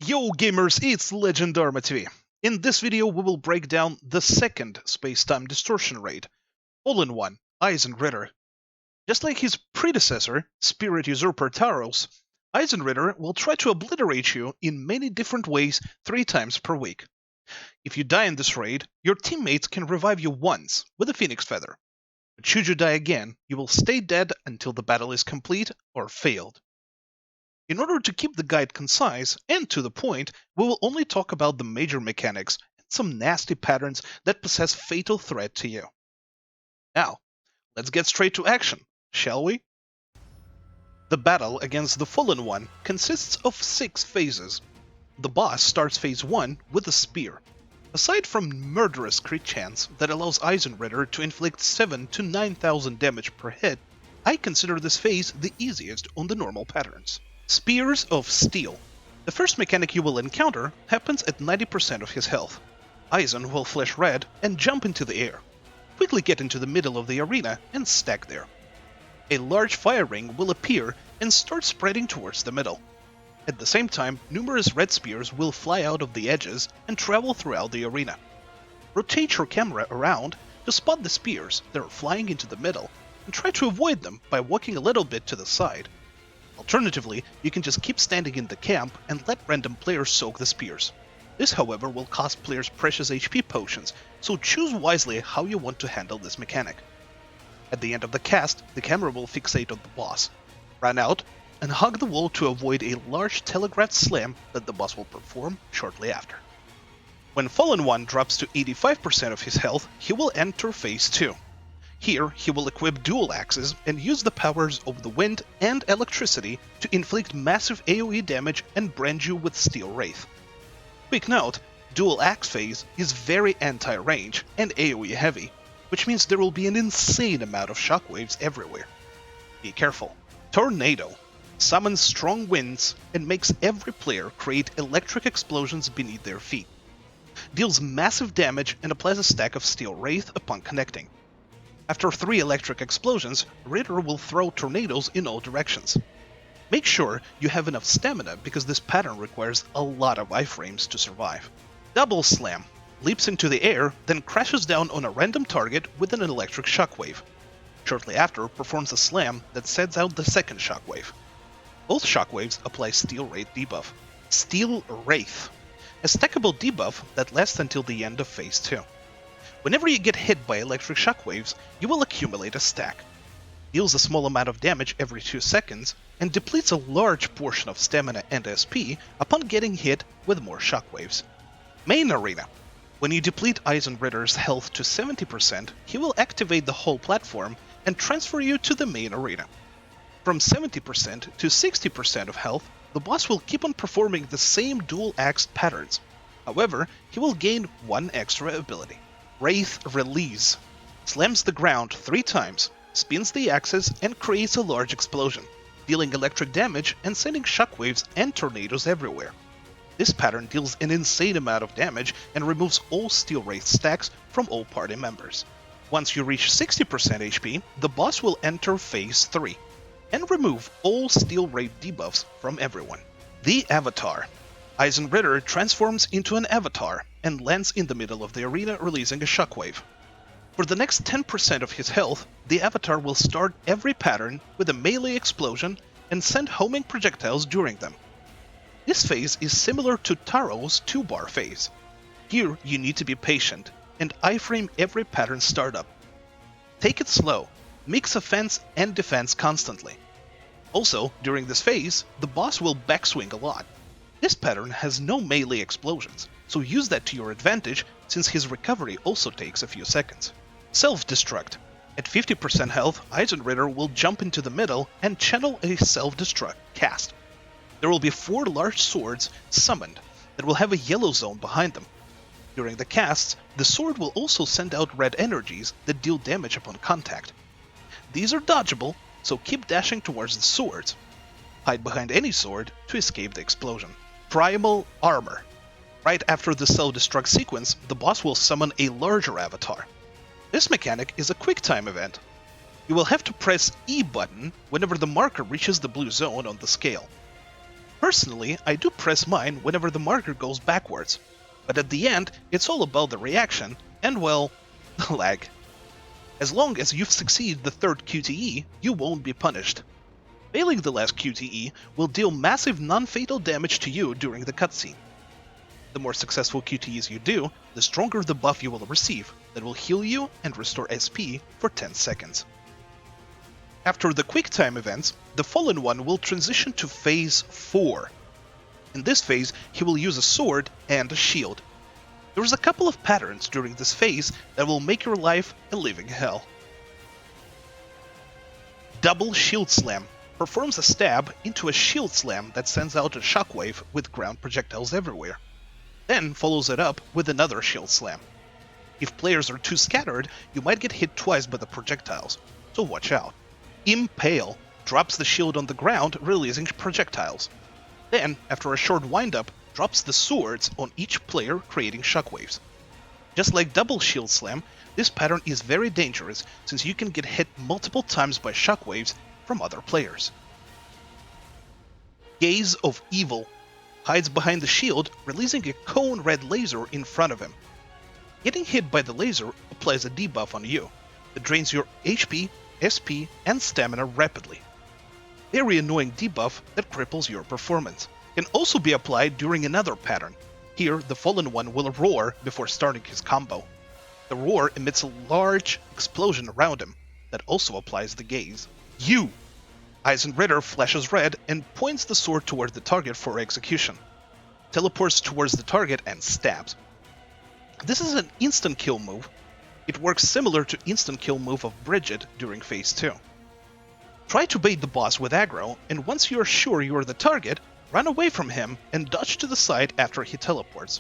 Yo gamers, it's Legendarma TV. In this video we will break down the second space-time distortion raid, all-in-one, Eisen Ritter. Just like his predecessor, Spirit Usurper Taros, Eisen Ritter will try to obliterate you in many different ways 3 times per week. If you die in this raid, your teammates can revive you once with a Phoenix Feather. But should you die again, you will stay dead until the battle is complete or failed. In order to keep the guide concise and to the point, we will only talk about the major mechanics and some nasty patterns that possess fatal threat to you. Now, let's get straight to action, shall we? The battle against the Fallen One consists of 6 phases. The boss starts phase 1 with a spear. Aside from murderous crit chance that allows Eisen Ritter to inflict 7 to 9,000 damage per hit, I consider this phase the easiest on the normal patterns. Spears of Steel. The first mechanic you will encounter happens at 90% of his health. Eisen will flash red and jump into the air. Quickly get into the middle of the arena and stack there. A large fire ring will appear and start spreading towards the middle. At the same time, numerous red spears will fly out of the edges and travel throughout the arena. Rotate your camera around to spot the spears that are flying into the middle and try to avoid them by walking a little bit to the side. Alternatively, you can just keep standing in the camp and let random players soak the spears. This, however, will cost players precious HP potions, so choose wisely how you want to handle this mechanic. At the end of the cast, the camera will fixate on the boss. Run out and hug the wall to avoid a large telegraphed slam that the boss will perform shortly after. When Fallen One drops to 85% of his health, he will enter phase 2. Here, he will equip dual axes and use the powers of the wind and electricity to inflict massive AoE damage and brand you with Steel Wraith. Quick note, dual axe phase is very anti-range and AoE heavy, which means there will be an insane amount of shockwaves everywhere. Be careful. Tornado summons strong winds and makes every player create electric explosions beneath their feet. Deals massive damage and applies a stack of Steel Wraith upon connecting. After 3 electric explosions, Ritter will throw tornadoes in all directions. Make sure you have enough stamina because this pattern requires a lot of iframes to survive. Double Slam leaps into the air, then crashes down on a random target with an electric shockwave. Shortly after, performs a slam that sends out the second shockwave. Both shockwaves apply Steel Wraith debuff. Steel Wraith, a stackable debuff that lasts until the end of phase 2. Whenever you get hit by electric shockwaves, you will accumulate a stack. Deals a small amount of damage every 2 seconds, and depletes a large portion of stamina and SP upon getting hit with more shockwaves. Main Arena. When you deplete Eisen Ritter's health to 70%, he will activate the whole platform and transfer you to the main arena. From 70% to 60% of health, the boss will keep on performing the same dual-axed patterns. However, he will gain 1 extra ability. Wraith Release slams the ground 3 times, spins the axis, and creates a large explosion, dealing electric damage and sending shockwaves and tornadoes everywhere. This pattern deals an insane amount of damage and removes all Steel Wraith stacks from all party members. Once you reach 60% HP, the boss will enter phase 3 and remove all Steel Wraith debuffs from everyone. The Avatar. Eisen Ritter transforms into an avatar and lands in the middle of the arena, releasing a shockwave. For the next 10% of his health, the avatar will start every pattern with a melee explosion and send homing projectiles during them. This phase is similar to Taro's 2-bar phase. Here you need to be patient and iframe every pattern startup. Take it slow, mix offense and defense constantly. Also, during this phase, the boss will backswing a lot. This pattern has no melee explosions, so use that to your advantage since his recovery also takes a few seconds. Self-Destruct. At 50% health, Eisen Ritter will jump into the middle and channel a Self-Destruct cast. There will be 4 large swords summoned that will have a yellow zone behind them. During the casts, the sword will also send out red energies that deal damage upon contact. These are dodgeable, so keep dashing towards the swords. Hide behind any sword to escape the explosion. Primal Armor. Right after the self-destruct sequence, the boss will summon a larger avatar. This mechanic is a quick time event. You will have to press E button whenever the marker reaches the blue zone on the scale. Personally, I do press mine whenever the marker goes backwards, but at the end, it's all about the reaction and, well, the lag. As long as you've succeeded the third QTE, you won't be punished. Failing the last QTE will deal massive non-fatal damage to you during the cutscene. The more successful QTEs you do, the stronger the buff you will receive that will heal you and restore SP for 10 seconds. After the quick time events, the Fallen One will transition to Phase 4. In this phase, he will use a sword and a shield. There's a couple of patterns during this phase that will make your life a living hell. Double Shield Slam performs a stab into a shield slam that sends out a shockwave with ground projectiles everywhere. Then follows it up with another shield slam. If players are too scattered, you might get hit twice by the projectiles, so watch out. Impale drops the shield on the ground, releasing projectiles. Then, after a short wind-up, drops the swords on each player, creating shockwaves. Just like Double Shield Slam, this pattern is very dangerous since you can get hit multiple times by shockwaves from other players. Gaze of Evil hides behind the shield, releasing a cone red laser in front of him. Getting hit by the laser applies a debuff on you that drains your HP, SP, and stamina rapidly. Very annoying debuff that cripples your performance. Can also be applied during another pattern. Here, the Fallen One will roar before starting his combo. The roar emits a large explosion around him that also applies the gaze. You! Eisen Ritter flashes red and points the sword toward the target for execution. Teleports towards the target and stabs. This is an instant kill move. It works similar to instant kill move of Bridget during Phase 2. Try to bait the boss with aggro, and once you are sure you are the target, run away from him and dodge to the side after he teleports.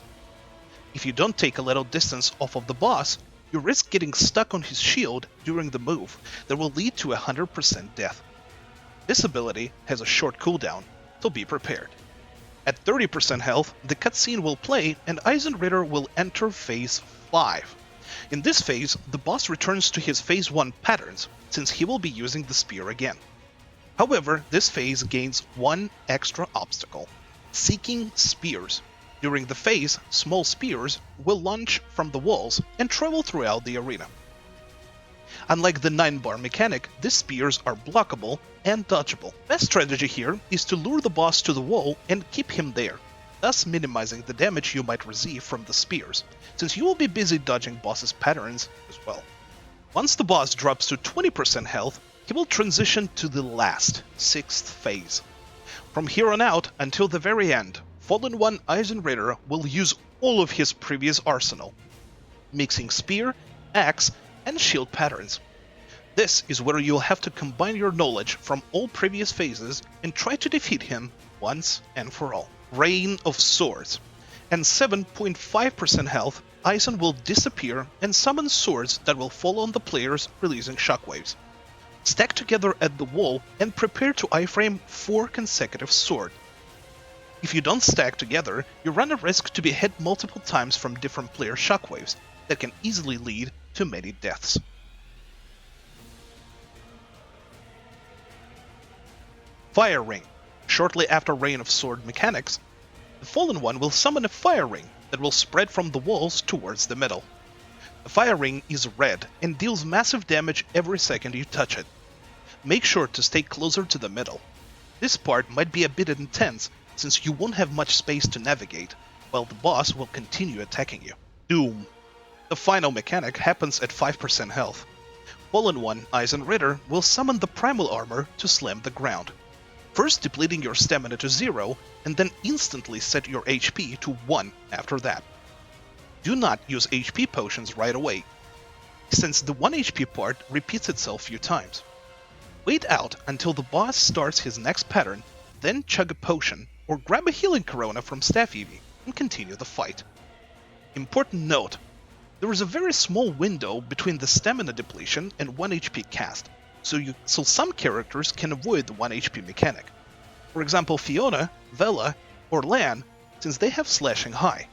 If you don't take a little distance off of the boss, you risk getting stuck on his shield during the move that will lead to 100% death. This ability has a short cooldown, so be prepared. At 30% health, the cutscene will play and Eisen Ritter will enter Phase 5. In this phase, the boss returns to his Phase 1 patterns, since he will be using the spear again. However, this phase gains one extra obstacle: Seeking Spears. During the phase, small spears will launch from the walls and travel throughout the arena. Unlike the 9-bar mechanic, these spears are blockable and dodgeable. Best strategy here is to lure the boss to the wall and keep him there, thus minimizing the damage you might receive from the spears, since you will be busy dodging boss's patterns as well. Once the boss drops to 20% health, he will transition to the last, 6th phase. From here on out until the very end, Fallen One Eisen Ritter will use all of his previous arsenal, mixing spear, axe, and shield patterns. This is where you'll have to combine your knowledge from all previous phases and try to defeat him once and for all. Rain of Swords. And 7.5% health, Eisen will disappear and summon swords that will fall on the players, releasing shockwaves. Stack together at the wall and prepare to iframe 4 consecutive swords. If you don't stack together, you run a risk to be hit multiple times from different player shockwaves that can easily lead to many deaths. Fire Ring. Shortly after Rain of Sword mechanics, the Fallen One will summon a fire ring that will spread from the walls towards the middle. The fire ring is red and deals massive damage every second you touch it. Make sure to stay closer to the middle. This part might be a bit intense since you won't have much space to navigate, while the boss will continue attacking you. Doom. The final mechanic happens at 5% health. Fallen One Eisen Ritter will summon the Primal Armor to slam the ground. First depleting your stamina to 0, and then instantly set your HP to 1 after that. Do not use HP potions right away, since the 1 HP part repeats itself few times. Wait out until the boss starts his next pattern, then chug a potion, or grab a healing corona from Staff Eevee and continue the fight. Important note, there is a very small window between the stamina depletion and 1 HP cast, so some characters can avoid the 1 HP mechanic. For example, Fiona, Vela, or Lan, since they have slashing high,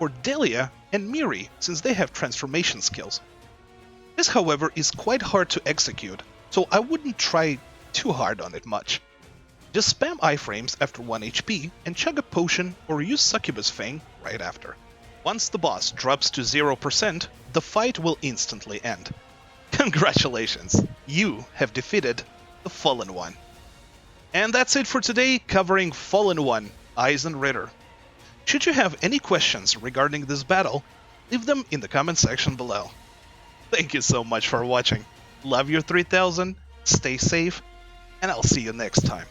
or Delia and Miri, since they have transformation skills. This, however, is quite hard to execute, so I wouldn't try too hard on it much. Just spam iframes after 1 HP and chug a potion or use Succubus Fang right after. Once the boss drops to 0%, the fight will instantly end. Congratulations, you have defeated the Fallen One. And that's it for today, covering Fallen One, Eisen Ritter. Should you have any questions regarding this battle, leave them in the comment section below. Thank you so much for watching. Love your 3000, stay safe, and I'll see you next time.